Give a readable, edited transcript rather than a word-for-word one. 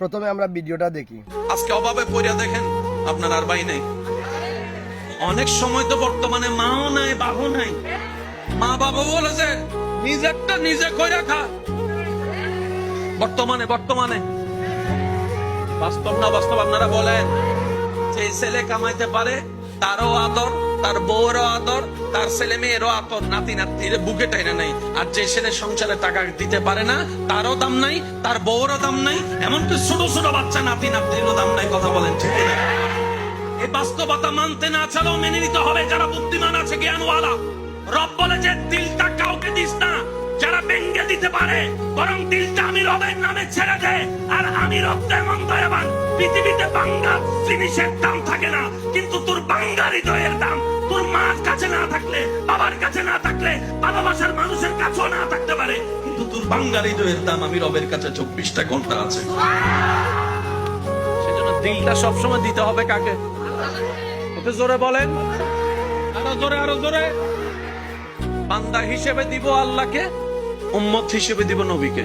প্রথমে আমরা ভিডিওটা দেখি। আজকে অভাবে পড়িয়া দেখেন আপনার আর ভাই নেই। অনেক সময় তো বর্তমানে মাও নাই বাবু নাই, মা বাবা বলেছে নিজেরটা নিজে কইরা খা। বর্তমানে বাস্তব না বাস্তব আপনারা বলেন, যে ছেলে কামাইতে পারে তারও আদর, তার বউরও আদর, তার ছেলে মেয়েরও আদর, নাতি নাতির বুকে টাইনা নাই। আর যে ছেলে সংসারে টাকা দিতে পারে না তারও দাম নাই, তার বউরও দাম নাই, এমনকি ছোট ছোট বাচ্চা নাতি নাতিরও দাম নাই। কথা বলেন ঠিক না? এই বাস্তবতা মানতে না চালেও মেনে নিতে হবে। যারা বুদ্ধিমান আছে, জ্ঞানওয়ালা, রব বলে যে দিলটা কাউকে দিস না যারা ভেঙ্গে দিতে পারে, বরং দিলটা আমি রবের নামে ছেড়ে দে। আর আমি রব তেমন দয়াবান, পৃথিবীতে বাঙ্গা জিনিসের দাম থাকে না, কিন্তু তোর বাঙ্গা হৃদয়ের দাম তোর মার কাছে না থাকলে, বাবার কাছে না থাকলে, ভালোবাসার মানুষের কাছেও না থাকতে পারে, কিন্তু তোর বাঙ্গা হৃদয়ের দাম আমি রবের কাছে 24টা ঘন্টা আছে। সেজন্য দিলটা সবসময় দিতে হবে কাকে? ওকে জোরে বলেন, আরো জোরে। বান্দা হিসেবে দিব আল্লাহকে, উম্মত হিসেবে দিব নবীকে।